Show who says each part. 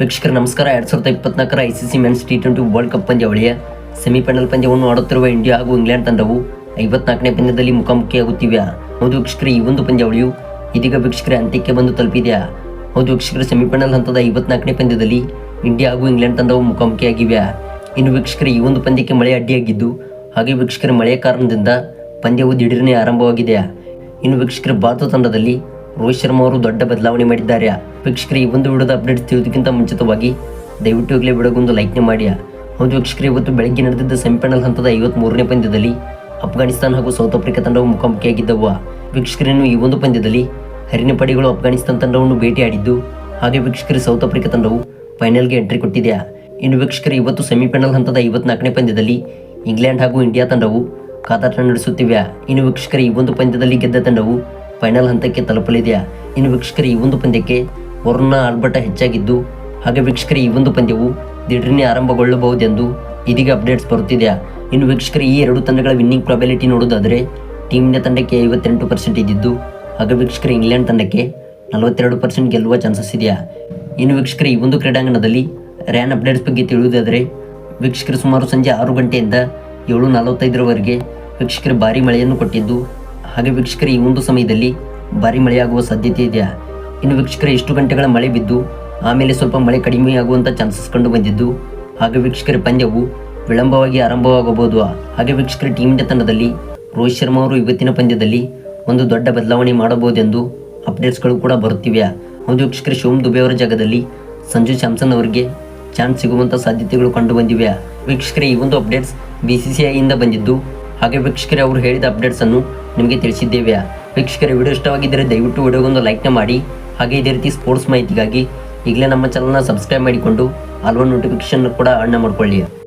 Speaker 1: ವೀಕ್ಷಕರ ನಮಸ್ಕಾರ. 2024 ICC men's T20 world cup ಪಂದ್ಯಾವಳಿಯ ಸೆಮಿಫೈನಲ್ ಪಂದ್ಯವನ್ನು ಆಡುತ್ತಿರುವ ಇಂಡಿಯಾ ಹಾಗೂ ಇಂಗ್ಲೆಂಡ್ ತಂಡವು 54ನೇ ಪಂದ್ಯದಲ್ಲಿ ಮುಖಾಮುಖಿಯಾಗುತ್ತಿವೆ. ಹೌದು ವೀಕ್ಷಕರೇ, ಈ ಒಂದು ಪಂದ್ಯಾವಳಿಯು ಇದೀಗ ವೀಕ್ಷಕರೇ ಅಂತ್ಯಕ್ಕೆ ಬಂದು ತಲುಪಿದೆ. ಹೌದು ವೀಕ್ಷಕರೇ, ಸೆಮಿಫೈನಲ್ ಹಂತದ 54ನೇ ಪಂದ್ಯದಲ್ಲಿ ಇಂಡಿಯಾ ಹಾಗೂ ಇಂಗ್ಲೆಂಡ್ ತಂಡವು ಮುಖಾಮುಖಿಯಾಗಿವೆ. ಇನ್ನು ವೀಕ್ಷಕರೇ, ಈ ಒಂದು ಪಂದ್ಯಕ್ಕೆ ಮಳೆ ಅಡ್ಡಿಯಾಗಿದ್ದು, ಹಾಗೆ ವೀಕ್ಷಕರೇ ಮಳೆಯ ಕಾರಣದಿಂದ ಪಂದ್ಯವು ದಿಢೀರನೆ ಆರಂಭವಾಗಿದೆ. ಇನ್ನು ವೀಕ್ಷಕರೇ, ಭಾರತ ತಂಡದಲ್ಲಿ ರೋಹಿತ್ ಶರ್ಮಾ ಅವರು ದೊಡ್ಡ ಬದಲಾವಣೆ ಮಾಡಿದ್ದಾರೆ. ವೀಕ್ಷಕರೇ, ಈ ಒಂದು ವಿಡಿಯೋದ ಅಪ್ಡೇಟ್ ತಿಳಿಯೋದಕ್ಕಿಂತ ಮುಂಚಿತವಾಗಿ ದಯವಿಟ್ಟು ಈಗಲೇ ವಿಡಿಯೋಗೊಂದು ಲೈಕ್ನೇ ಮಾಡಿ. ಹೌದು ವೀಕ್ಷಕರೇ, ಇವತ್ತು ಬೆಳಗ್ಗೆ ನಡೆದಿದ್ದ ಸೆಮಿಫೈನಲ್ ಹಂತದ 53ನೇ ಪಂದ್ಯದಲ್ಲಿ ಅಫ್ಘಾನಿಸ್ತಾನ ಹಾಗೂ ಸೌತ್ ಆಫ್ರಿಕಾ ತಂಡವು ಮುಖಾಮುಖಿಯಾಗಿದ್ದವು. ವೀಕ್ಷಕರೇನು ಈ ಒಂದು ಪಂದ್ಯದಲ್ಲಿ ಹರಿಣ ಪಡೆಗಳು ಅಫ್ಘಾನಿಸ್ತಾನ ತಂಡವನ್ನು ಭೇಟಿಯಾಡಿದ್ದು, ಹಾಗೆ ವೀಕ್ಷಕರೇ ಸೌತ್ ಆಫ್ರಿಕಾ ತಂಡವು ಫೈನಲ್ಗೆ ಎಂಟ್ರಿ ಕೊಟ್ಟಿದೆ. ಇನ್ನು ವೀಕ್ಷಕರೇ, ಇವತ್ತು ಸೆಮಿಫೈನಲ್ ಹಂತದ 54ನೇ ಪಂದ್ಯದಲ್ಲಿ ಇಂಗ್ಲೆಂಡ್ ಹಾಗೂ ಇಂಡಿಯಾ ತಂಡವು ಕಾದಾಟ ನಡೆಸುತ್ತಿವೆ. ಇನ್ನು ವೀಕ್ಷಕರೇ, ಈ ಒಂದು ಪಂದ್ಯದಲ್ಲಿ ಗೆದ್ದ ತಂಡವು ಫೈನಲ್ ಹಂತಕ್ಕೆ ತಲುಪಲಿದೆ. ಇನ್ನು ವೀಕ್ಷಕರೇ, ಈ ಒಂದು ಪಂದ್ಯಕ್ಕೆ ವರುಣ ಆಲ್ಬರ್ಟ ಹೆಚ್ಚಾಗಿದ್ದು, ಹಾಗೆ ವೀಕ್ಷಕರೇ ಈ ಒಂದು ಪಂದ್ಯವು ದಿಢೀರನೆ ಆರಂಭಗೊಳ್ಳಬಹುದೆಂದು ಇದೀಗ ಅಪ್ಡೇಟ್ಸ್ ಬರುತ್ತಿದೆ. ಇನ್ನು ವೀಕ್ಷಕರೇ, ಈ ಎರಡು ತಂಡಗಳ ವಿನ್ನಿಂಗ್ ಪ್ರಾಬಬಿಲಿಟಿ ನೋಡೋದಾದರೆ ಟೀಮ್ ಇಂಡಿಯಾ ತಂಡಕ್ಕೆ 58% ಇದ್ದಿದ್ದು, ಹಾಗೆ ವೀಕ್ಷಕರೇ ಇಂಗ್ಲೆಂಡ್ ತಂಡಕ್ಕೆ 42% ಗೆಲ್ಲುವ ಚಾನ್ಸಸ್ ಇದೆಯಾ. ಇನ್ನು ವೀಕ್ಷಕರೇ, ಈ ಒಂದು ಕ್ರೀಡಾಂಗಣದಲ್ಲಿ ರ್ಯಾನ್ ಅಪ್ಡೇಟ್ಸ್ ಬಗ್ಗೆ ತಿಳಿಯುವುದಾದರೆ ವೀಕ್ಷಕರೇ ಸುಮಾರು ಸಂಜೆ 6 ಗಂಟೆಯಿಂದ 7:45ರವರೆಗೆ ವೀಕ್ಷಕರೇ ಭಾರಿ ಮಳೆಯನ್ನು ಕೊಟ್ಟಿದ್ದು, ಹಾಗೆ ವೀಕ್ಷಕರೇ ಈ ಒಂದು ಸಮಯದಲ್ಲಿ ಭಾರಿ ಮಳೆಯಾಗುವ ಸಾಧ್ಯತೆ ಇದೆ. ಇನ್ನು ವೀಕ್ಷಕರೇ, ಇಷ್ಟು ಗಂಟೆಗಳ ಮಳೆ ಬಿದ್ದು ಆಮೇಲೆ ಸ್ವಲ್ಪ ಮಳೆ ಕಡಿಮೆಯಾಗುವಂಥ ಚಾನ್ಸಸ್ ಕಂಡು ಬಂದಿದ್ದು, ಹಾಗೆ ವೀಕ್ಷಕರೇ ಪಂದ್ಯವು ವಿಳಂಬವಾಗಿ ಆರಂಭವಾಗಬಹುದು. ಹಾಗೆ ವೀಕ್ಷಕರೇ, ಟೀಮ್ ಇಂಡಿಯಾ ತಂಡದಲ್ಲಿ ರೋಹಿತ್ ಶರ್ಮಾ ಅವರು ಇವತ್ತಿನ ಪಂದ್ಯದಲ್ಲಿ ಒಂದು ದೊಡ್ಡ ಬದಲಾವಣೆ ಮಾಡಬಹುದೆಂದು ಅಪ್ಡೇಟ್ಸ್ಗಳು ಕೂಡ ಬರುತ್ತಿವೆ. ಹೌದು ವೀಕ್ಷಕರೇ, ಶಿವಮ್ ದುಬೆ ಅವರ ಜಾಗದಲ್ಲಿ ಸಂಜು ಸ್ಯಾಮ್ಸನ್ ಅವರಿಗೆ ಚಾನ್ಸ್ ಸಿಗುವಂಥ ಸಾಧ್ಯತೆಗಳು ಕಂಡು ಬಂದಿವೆ. ವೀಕ್ಷಕರೇ, ಈ ಒಂದು ಅಪ್ಡೇಟ್ಸ್ BCCI ಇಂದ ಬಂದಿದ್ದು, ಹಾಗೆ ವೀಕ್ಷಕರೇ ಅವರು ಹೇಳಿದ ಅಪ್ಡೇಟ್ಸ್ ಅನ್ನು ನಿಮಗೆ ತಿಳಿಸಿದ್ದೇವೆ. ವೀಕ್ಷಕರೇ, ವಿಡಿಯೋ ಇಷ್ಟವಾಗಿದ್ದರೆ ದಯವಿಟ್ಟು ವಿಡಿಯೋಗೊಂದು ಲೈಕ್ನ ಮಾಡಿ. ಹಾಗೆ ಇದೇ ರೀತಿ ಸ್ಪೋರ್ಟ್ಸ್ ಮಾಹಿತಿಗಾಗಿ ಈಗಲೇ ನಮ್ಮ ಚಾನಲ್ನ ಸಬ್ಸ್ಕ್ರೈಬ್ ಮಾಡಿಕೊಂಡು ಆಲ್ ಒನ್ ನೋಟಿಫಿಕೇಶನ್ ಕೂಡ ಆನ್ ಮಾಡಿಕೊಳ್ಳಿ.